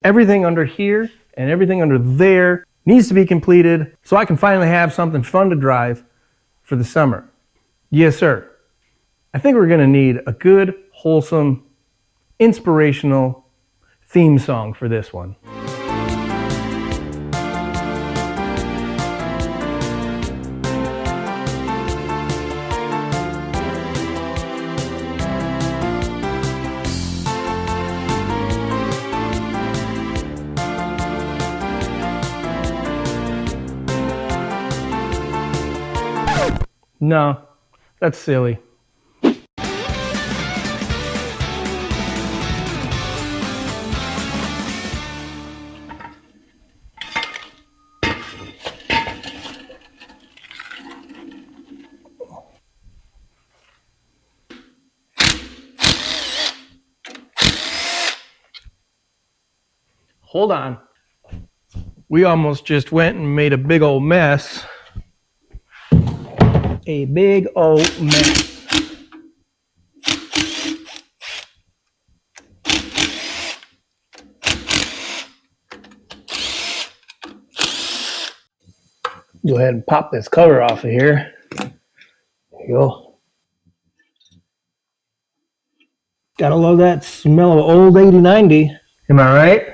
Everything under here and everything under there needs to be completed so I can finally have something fun to drive for the summer. Yes, sir. I think we're gonna need a good, wholesome, inspirational theme song for this one. No, that's silly. Hold on. We almost just went and made a big old mess. A big old mess. Go ahead and pop this cover off of here. There you go. Gotta love that smell of old 8090. Am I right?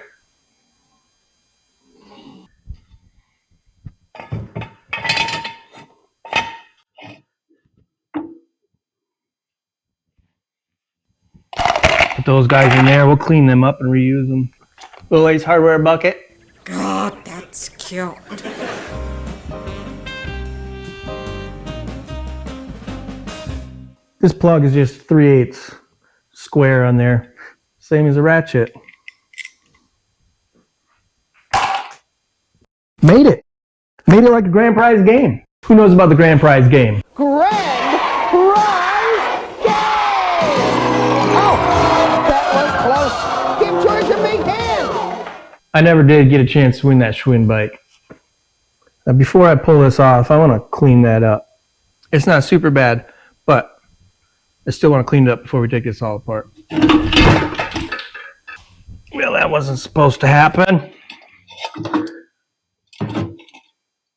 Put those guys in there. We'll clean them up and reuse them. Little Ace Hardware bucket. God, that's cute. This plug is just 3/8 square on there. Same as a ratchet. Made it. Made it like a grand prize game. Who knows about the grand prize game? Grand prize game! Oh, that was close. Give George a big hand. I never did get a chance to win that Schwinn bike. Now before I pull this off, I want to clean that up. It's not super bad, but I still want to clean it up before we take this all apart. Well, that wasn't supposed to happen.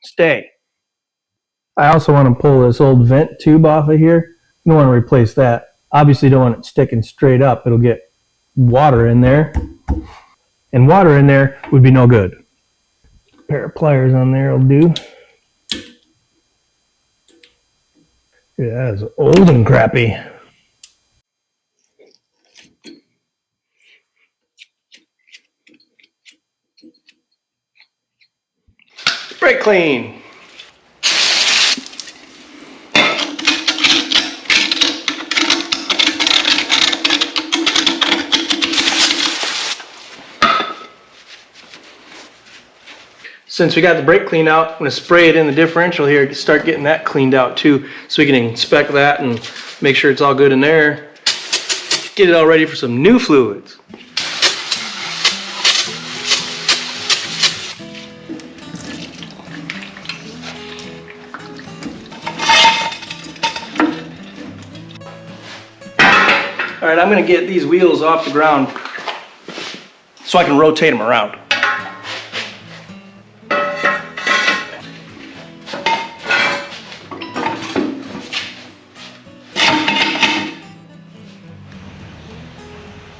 Stay. I also want to pull this old vent tube off of here. You don't want to replace that. Obviously don't want it sticking straight up. It'll get water in there. And water in there would be no good. A pair of pliers on there will do. Yeah, that is old and crappy. Brake clean. Since we got the brake clean out, I'm going to spray it in the differential here to start getting that cleaned out too, so we can inspect that and make sure it's all good in there. Get it all ready for some new fluids. All right, I'm going to get these wheels off the ground so I can rotate them around.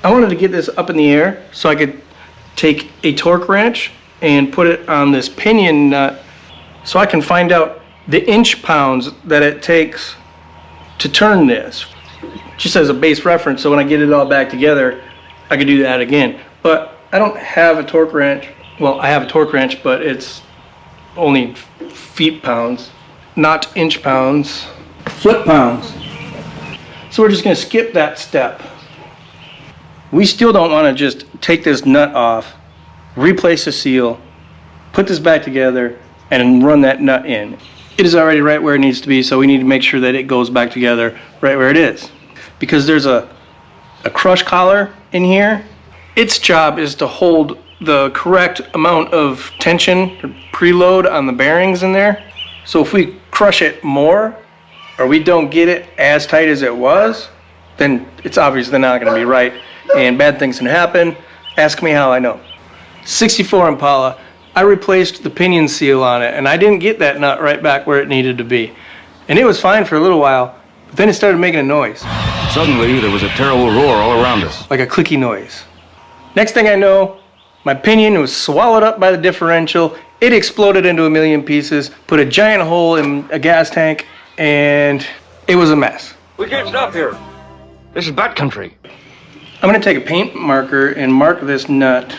I wanted to get this up in the air so I could take a torque wrench and put it on this pinion nut so I can find out the inch pounds that it takes to turn this. Just as a base reference, so when I get it all back together, I could do that again. But I don't have a torque wrench. Well, I have a torque wrench, but it's only feet pounds, not inch pounds, foot pounds. So we're just gonna skip that step. We still don't want to just take this nut off, replace the seal, put this back together, and run that nut in. It is already right where it needs to be, so we need to make sure that it goes back together right where it is. Because there's a crush collar in here. Its job is to hold the correct amount of tension or preload on the bearings in there. So if we crush it more, or we don't get it as tight as it was, then it's obviously not going to be right, and bad things can happen. Ask me how I know. '64 Impala. I replaced the pinion seal on it, and I didn't get that nut right back where it needed to be. And it was fine for a little while, but then it started making a noise. Suddenly, there was a terrible roar all around us. Like a clicky noise. Next thing I know, my pinion was swallowed up by the differential. It exploded into a million pieces, put a giant hole in a gas tank, and it was a mess. We can't stop here. This is bat country. I'm gonna take a paint marker and mark this nut.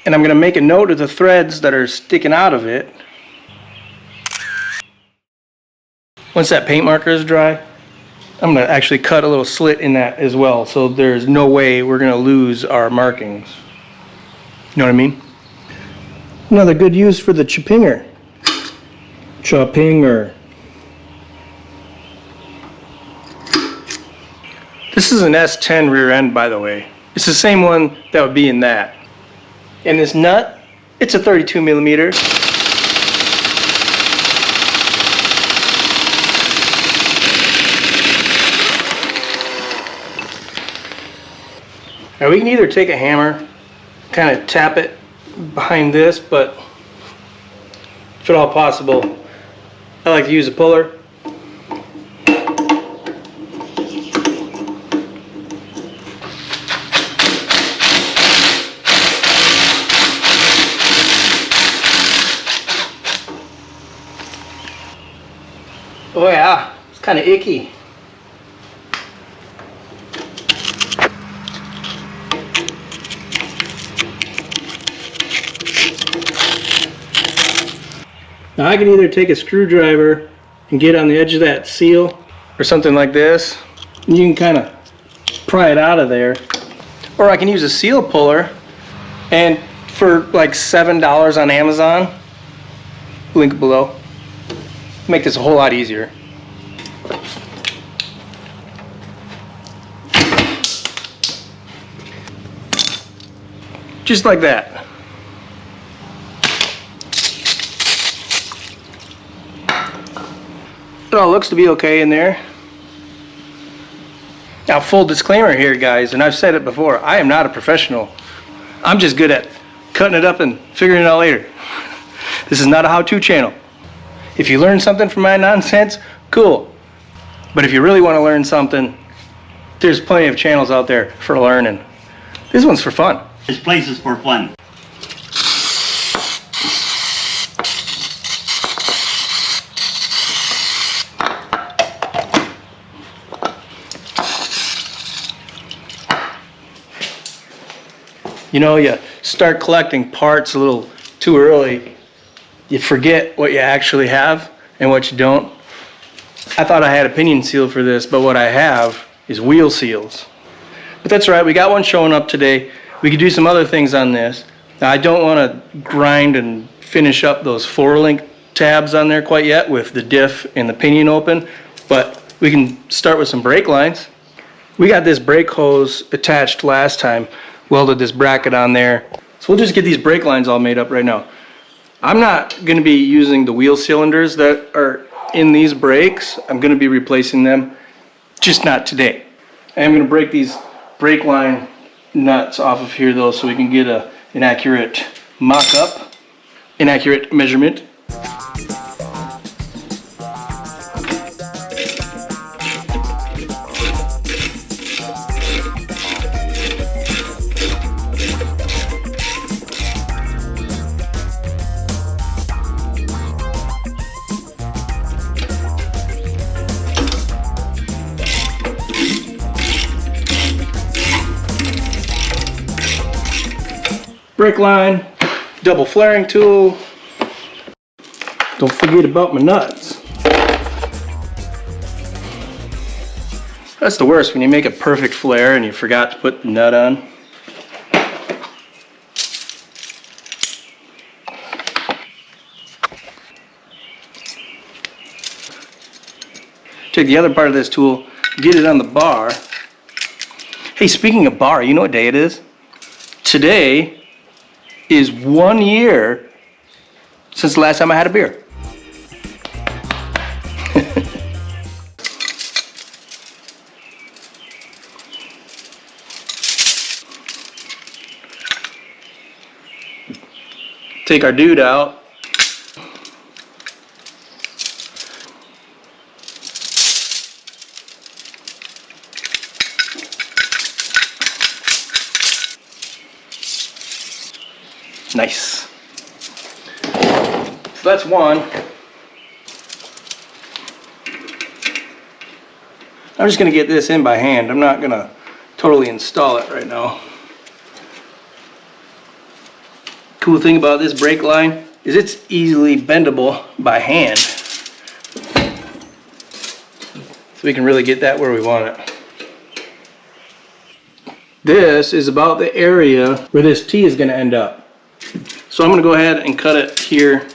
And I'm gonna make a note of the threads that are sticking out of it. Once that paint marker is dry, I'm gonna actually cut a little slit in that as well, so there's no way we're gonna lose our markings. You know what I mean? Another good use for the chipinger. Chipinger. This is an S10 rear end, by the way. It's the same one that would be in that. And this nut, it's a 32 millimeter. Now we can either take a hammer, kind of tap it behind this, but if at all possible, I like to use a puller. Oh yeah, it's kind of icky. Now I can either take a screwdriver and get on the edge of that seal or something like this, and you can kind of pry it out of there. Or I can use a seal puller, and for like $7 on Amazon, link below, make this a whole lot easier. Just like that. It all looks to be okay in there. Now, full disclaimer here, guys, and I've said it before, I am not a professional. I'm just good at cutting it up and figuring it out later. This is not a how-to channel. If you learn something from my nonsense, cool. But if you really want to learn something, there's plenty of channels out there for learning. This one's for fun. This place is for fun. You know, you start collecting parts a little too early, you forget what you actually have and what you don't. I thought I had a pinion seal for this, but what I have is wheel seals. But that's right, we got one showing up today. We could do some other things on this. Now, I don't want to grind and finish up those 4-link tabs on there quite yet with the diff and the pinion open, but we can start with some brake lines. We got this brake hose attached last time, welded this bracket on there. So we'll just get these brake lines all made up right now. I'm not going to be using the wheel cylinders that are in these brakes. I'm going to be replacing them, just not today. I am going to break these brake line nuts off of here though, so we can get an accurate mock-up, an accurate measurement. Brake line, double flaring tool. Don't forget about my nuts. That's the worst, when you make a perfect flare and you forgot to put the nut on. Take the other part of this tool, get it on the bar. Hey, speaking of bar, you know what day it is? Today is 1 year since the last time I had a beer. take our dude out. Nice. So that's one. I'm just going to get this in by hand. I'm not going to totally install it right now. Cool thing about this brake line is it's easily bendable by hand. So we can really get that where we want it. This is about the area where this T is going to end up. So I'm going to go ahead and cut it here.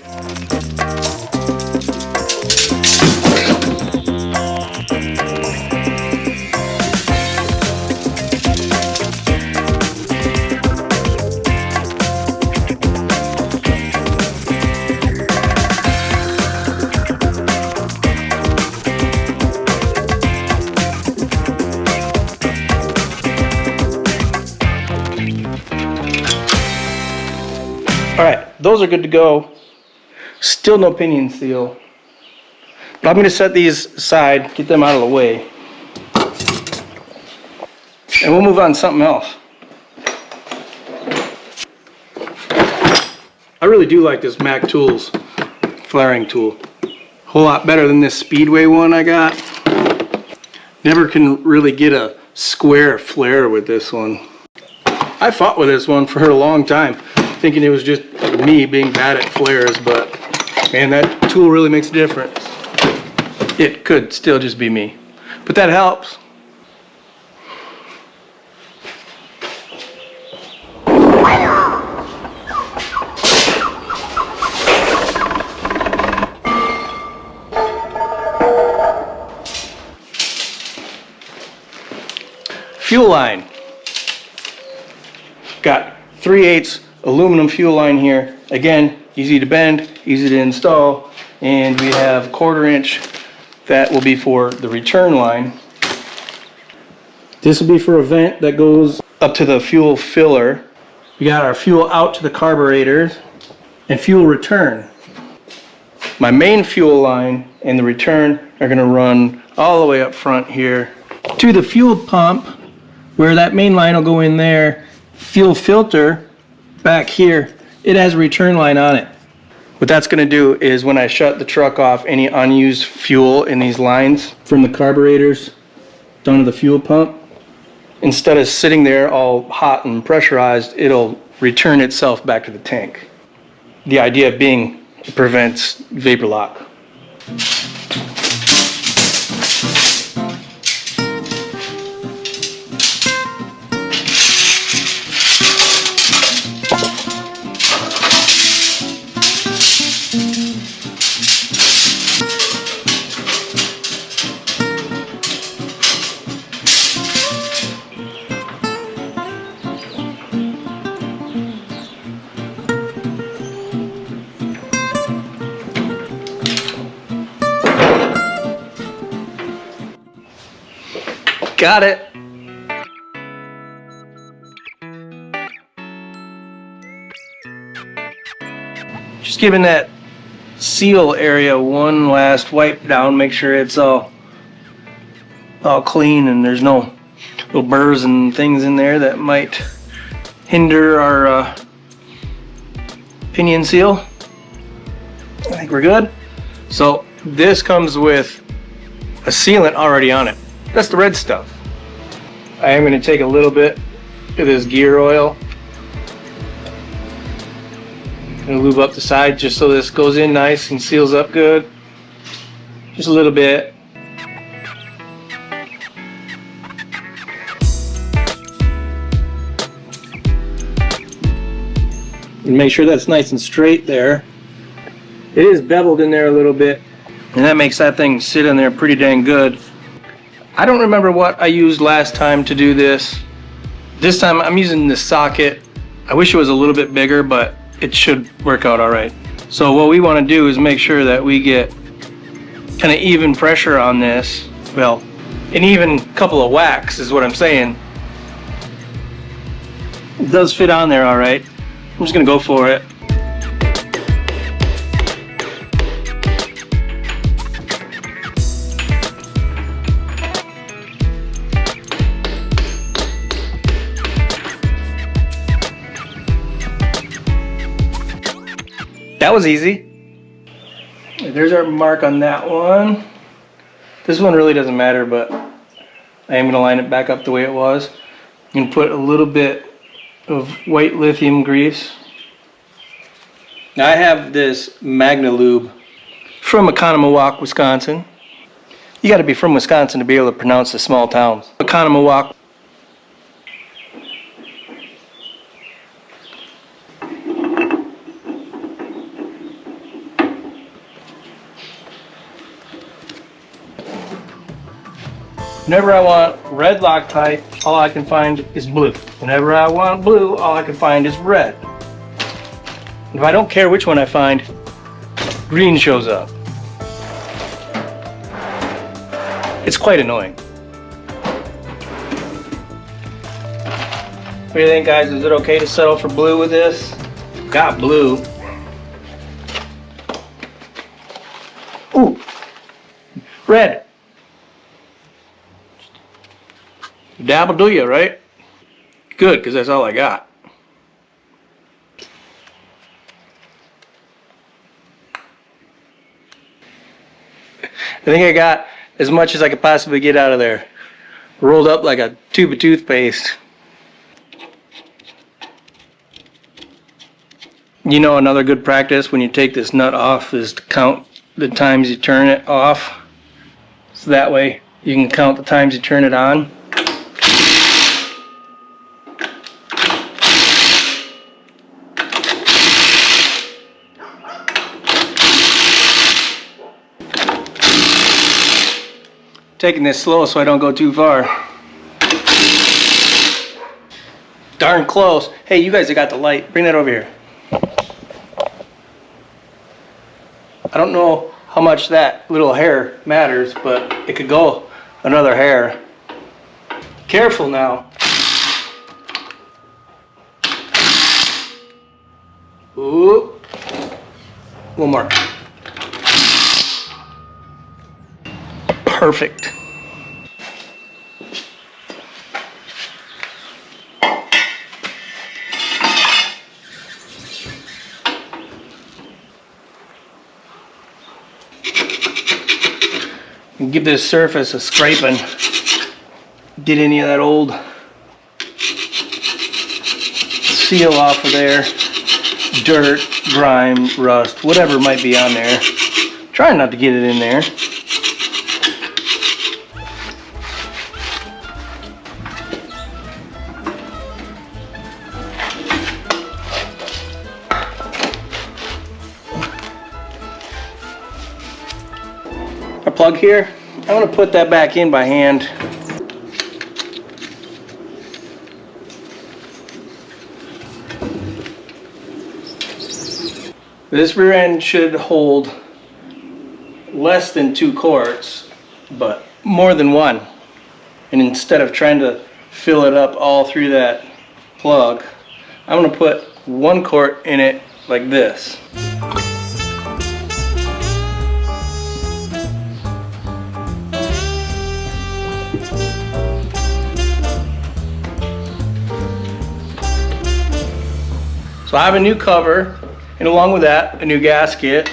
Alright, those are good to go. Still no pinion seal. But I'm going to set these aside, get them out of the way. And we'll move on to something else. I really do like this Mac Tools flaring tool. A whole lot better than this Speedway one I got. Never can really get a square flare with this one. I fought with this one for a long time, thinking it was just me being bad at flares, but man, that tool really makes a difference. It could still just be me, but that helps. Fuel line. Got 3/8 aluminum fuel line here. Again, easy to bend, easy to install, and we have 1/4 inch that will be for the return line. This will be for a vent that goes up to the fuel filler. We got our fuel out to the carburetors and fuel return. My main fuel line and the return are going to run all the way up front here to the fuel pump, where that main line will go in there. Fuel filter back here, it has a return line on it. What that's going to do is when I shut the truck off, any unused fuel in these lines from the carburetors down to the fuel pump, instead of sitting there all hot and pressurized, it'll return itself back to the tank. The idea being it prevents vapor lock. Got it. Just giving that seal area one last wipe down, make sure it's all clean and there's no little burrs and things in there that might hinder our pinion seal. I think we're good. So this comes with a sealant already on it. That's the red stuff. I am going to take a little bit of this gear oil and lube up the side just so this goes in nice and seals up good. Just a little bit. And make sure that's nice and straight there. It is beveled in there a little bit, and that makes that thing sit in there pretty dang good. I don't remember what I used last time to do this. This time I'm using this socket. I wish it was a little bit bigger, but it should work out all right. So what we want to do is make sure that we get kind of even pressure on this. Well, an even couple of whacks is what I'm saying. It does fit on there all right. I'm just gonna go for it. That was easy. There's our mark on that one. This one really doesn't matter, but I am going to line it back up the way it was. I'm going to put a little bit of white lithium grease. Now I have this Magna Lube from Oconomowoc, Wisconsin. You got to be from Wisconsin to be able to pronounce the small towns. Oconomowoc. Whenever I want red Loctite, all I can find is blue. Whenever I want blue, all I can find is red. If I don't care which one I find, green shows up. It's quite annoying. What do you think, guys? Is it okay to settle for blue with this? Got blue. Ooh, red. Dabble do you, right? Good, because that's all I got. I think I got as much as I could possibly get out of there. Rolled up like a tube of toothpaste. You know, another good practice when you take this nut off is to count the times you turn it off. So that way you can count the times you turn it on. Taking this slow so I don't go too far. Darn close. Hey, you guys have got the light. Bring that over here. I don't know how much that little hair matters, but it could go another hair. Careful now. Ooh. One more. Perfect. And give this surface a scraping. Get any of that old seal off of there. Dirt, grime, rust, whatever might be on there. Try not to get it in there. Our plug here, I'm going to put that back in by hand. This rear end should hold less than 2 quarts, but more than 1. And instead of trying to fill it up all through that plug, I'm going to put 1 quart in it like this. So I have a new cover, and along with that, a new gasket.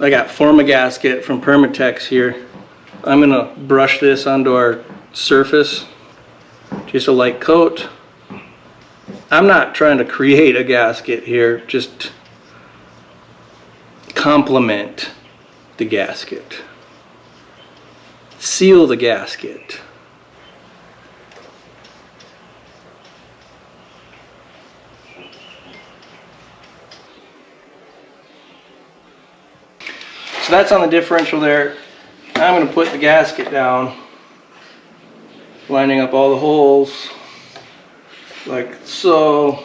I got Forma gasket from Permatex here. I'm gonna brush this onto our surface, just a light coat. I'm not trying to create a gasket here, just complement the gasket. Seal the gasket. So that's on the differential there. Now I'm going to put the gasket down, lining up all the holes like so.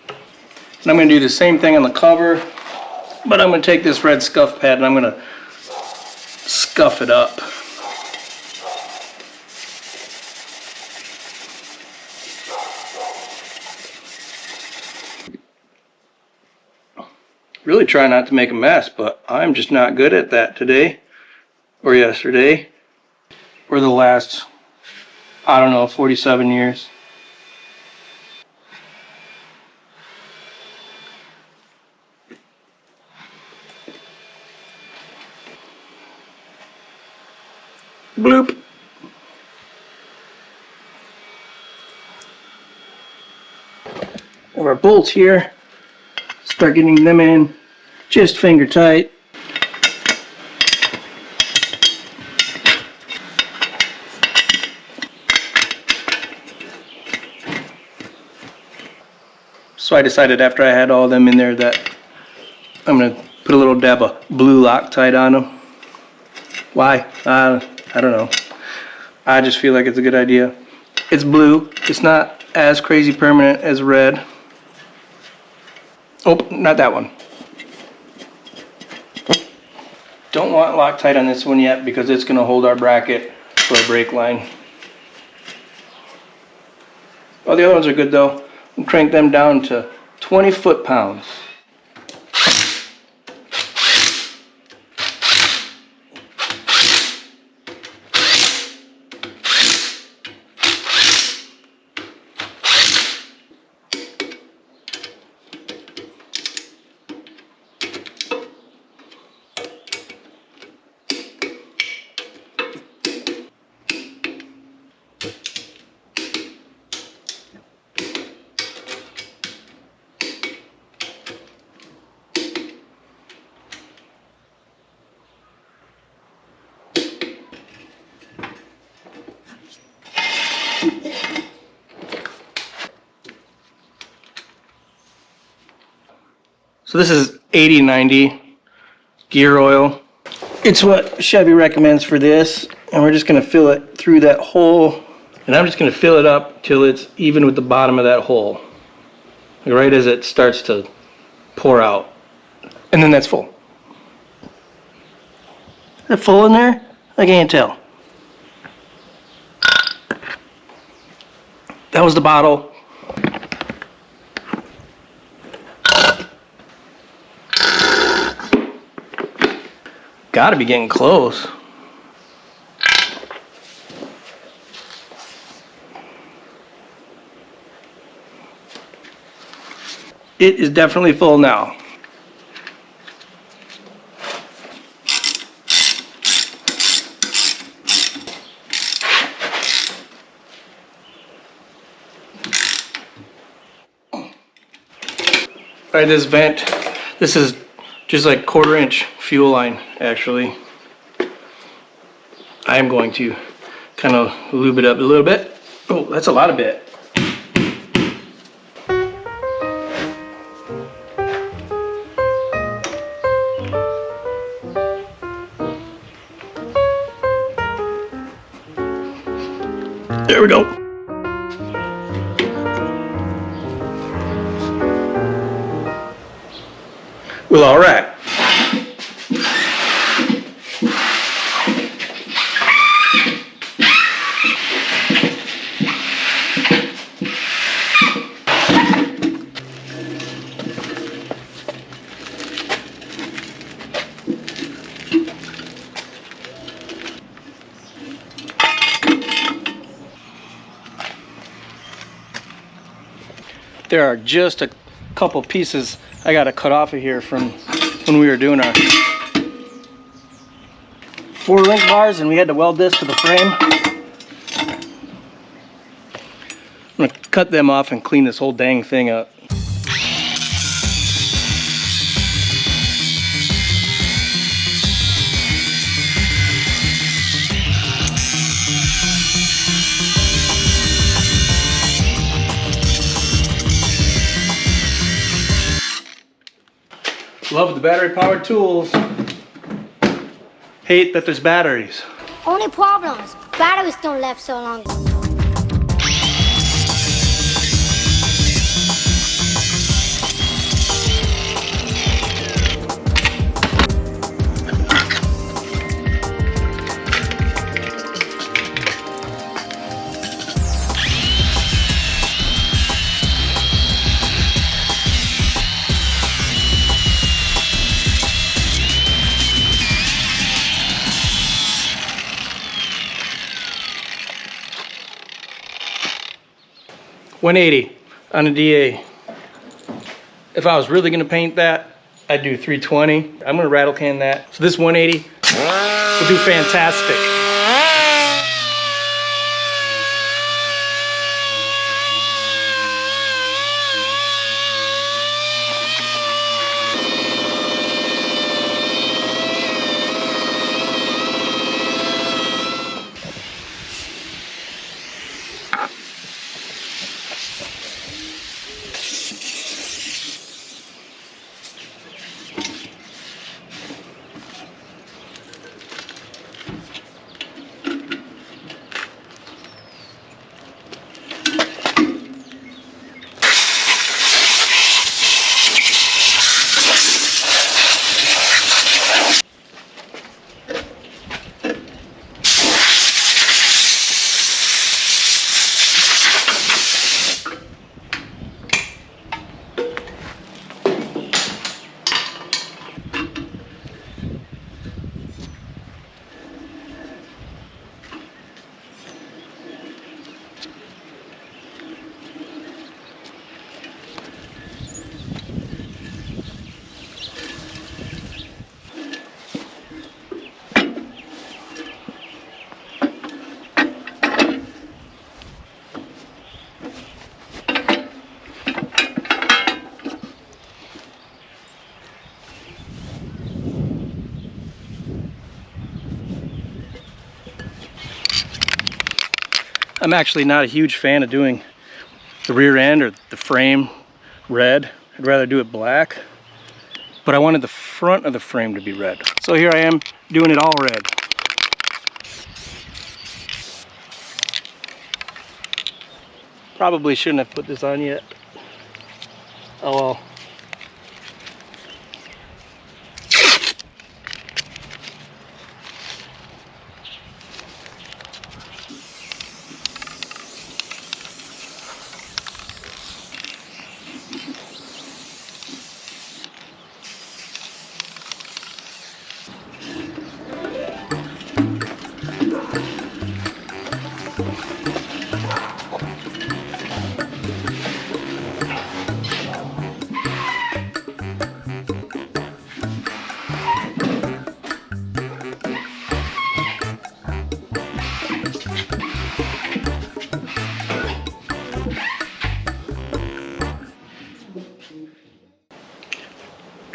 And I'm going to do the same thing on the cover, but I'm going to take this red scuff pad and I'm going to scuff it up. Really try not to make a mess, but I'm just not good at that today or yesterday or the last, I don't know, 47 years. Bloop. Our bolts here. Start getting them in just finger tight. So I decided after I had all of them in there that I'm gonna put a little dab of blue Loctite on them. Why? I don't know. I just feel like it's a good idea. It's blue. It's not as crazy permanent as red. Oh, not that one. Don't want Loctite on this one yet because it's gonna hold our bracket for a brake line. Oh, the other ones are good though. And crank them down to 20 foot-pounds. So this is 80/90 gear oil. It's what Chevy recommends for this, and we're just gonna fill it through that hole, and I'm just gonna fill it up till it's even with the bottom of that hole, right as it starts to pour out, and then that's full. Is that full in there? I can't tell. That was the bottle. Gotta be getting close. It is definitely full now. All right, this vent, this is just like 1/4-inch fuel line, actually. I'm going to kind of lube it up a little bit. Oh, that's a lot of bit. There we go. Well, all right. There are just a couple pieces I got to cut off of here from when we were doing our 4-link bars, and we had to weld this to the frame. I'm going to cut them off and clean this whole dang thing up. Love the battery-powered tools. Hate that there's batteries. Only problem is batteries don't last so long. $180 on a DA. If I was really gonna paint that, I'd do $320. I'm gonna rattle can that. So this $180 will do fantastic. I'm actually not a huge fan of doing the rear end or the frame red. I'd rather do it black, but I wanted the front of the frame to be red. So here I am doing it all red. Probably shouldn't have put this on yet. Oh well.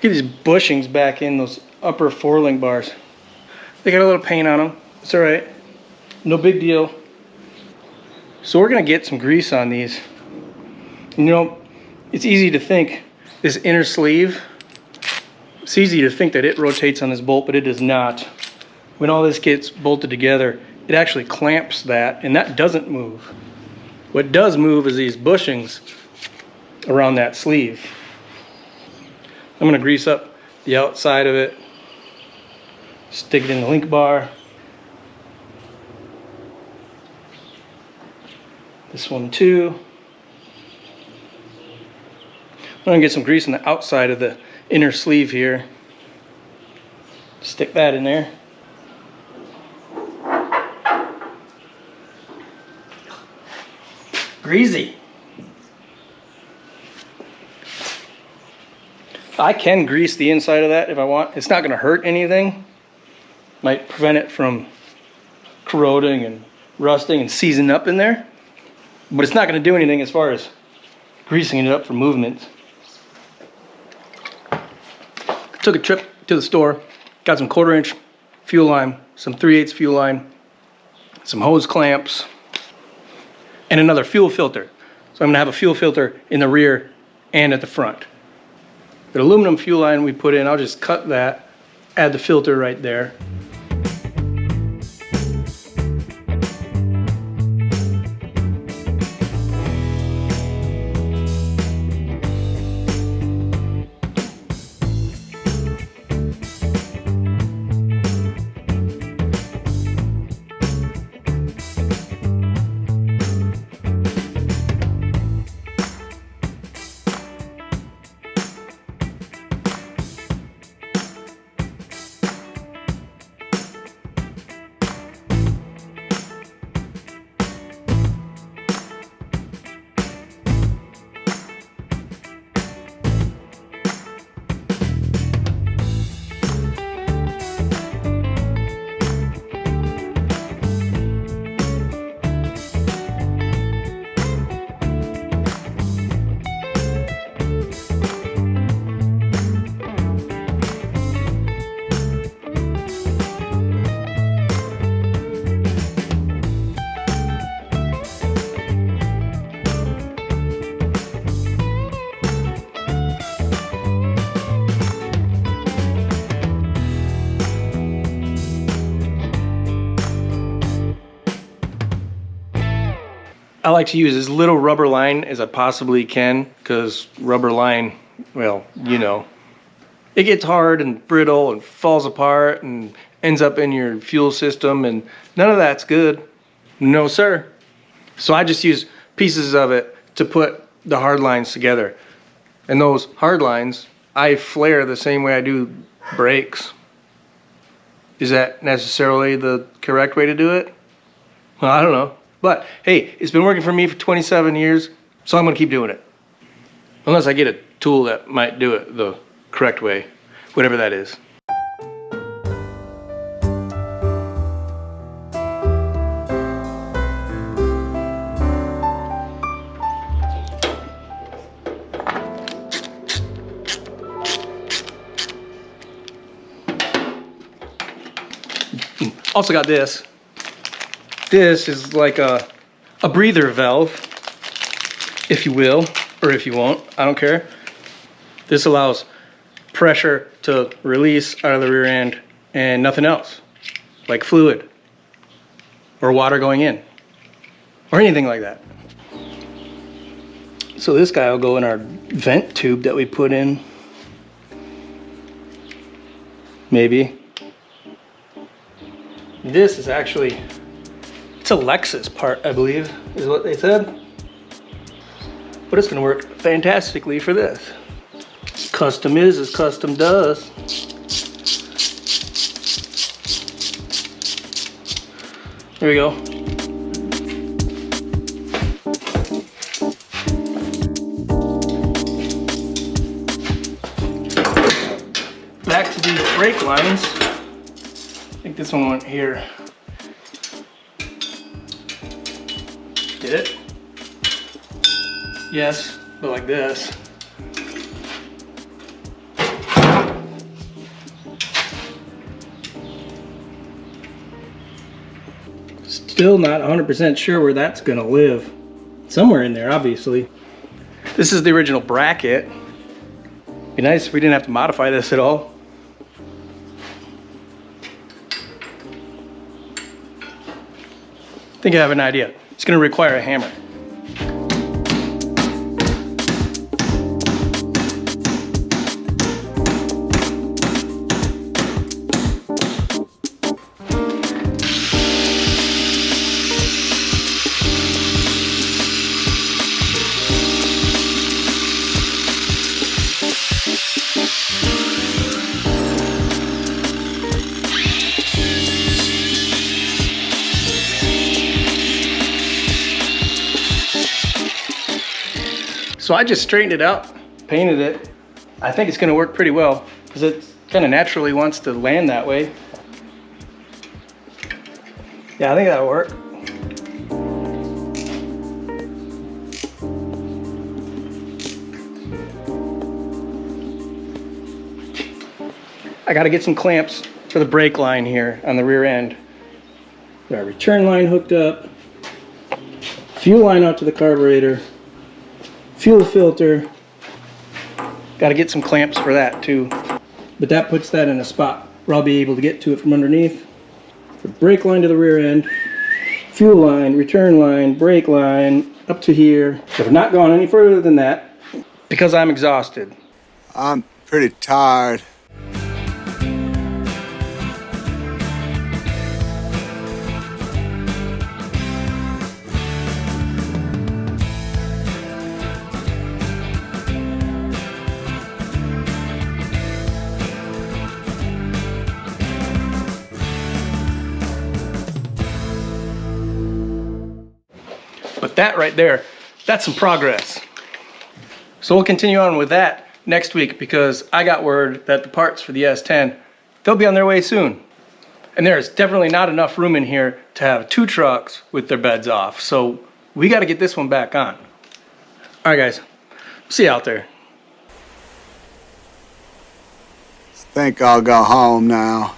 Get these bushings back in those upper four-link bars. They got a little paint on them. It's all right. No big deal. So we're gonna get some grease on these. You know, it's easy to think this inner sleeve, it's easy to think that it rotates on this bolt, but it does not. When all this gets bolted together, it actually clamps that, and that doesn't move. What does move is these bushings around that sleeve. I'm gonna grease up the outside of it, stick it in the link bar. This one too. I'm gonna get some grease on the outside of the inner sleeve here. Stick that in there. Greasy. I can grease the inside of that if I want. It's not going to hurt anything. Might prevent it from corroding and rusting and seizing up in there. But it's not going to do anything as far as greasing it up for movement. Took a trip to the store, got some 1/4-inch fuel line, some 3/8 fuel line, some hose clamps, and another fuel filter. So I'm going to have a fuel filter in the rear and at the front. The aluminum fuel line we put in, I'll just cut that, add the filter right there. I like to use as little rubber line as I possibly can, because rubber line, well, you know, it gets hard and brittle and falls apart and ends up in your fuel system, and none of that's good. No, sir. So I just use pieces of it to put the hard lines together. And those hard lines, I flare the same way I do brakes. Is that necessarily the correct way to do it? Well, I don't know. But hey, it's been working for me for 27 years, so I'm gonna keep doing it. Unless I get a tool that might do it the correct way, whatever that is. Also got this. This is like a a breather valve, if you will, or if you won't, I don't care. This allows pressure to release out of the rear end and nothing else, like fluid or water going in or anything like that. So this guy will go in our vent tube that we put in. Maybe. This is actually, it's a Lexus part, I believe, is what they said. But it's gonna work fantastically for this. Custom is as custom does. There we go. Back to these brake lines. I think this one went here. Did it? Yes, but like this. Still not 100% sure where that's gonna live. Somewhere in there, obviously. This is the original bracket. Be nice if we didn't have to modify this at all. I think I have an idea. It's gonna require a hammer. So I just straightened it out, painted it. I think it's gonna work pretty well because it kind of naturally wants to land that way. Yeah, I think that'll work. I gotta get some clamps for the brake line here on the rear end. Got our return line hooked up, fuel line out to the carburetor, fuel filter. Got to get some clamps for that too. But that puts that in a spot where I'll be able to get to it from underneath. The brake line to the rear end, fuel line, return line, brake line, up to here. Have not gone any further than that because I'm exhausted. I'm pretty tired. But that right there, that's some progress. So we'll continue on with that next week because I got word that the parts for the S10, they'll be on their way soon. And there is definitely not enough room in here to have 2 trucks with their beds off. So we got to get this one back on. All right, guys, see you out there. Think I'll go home now.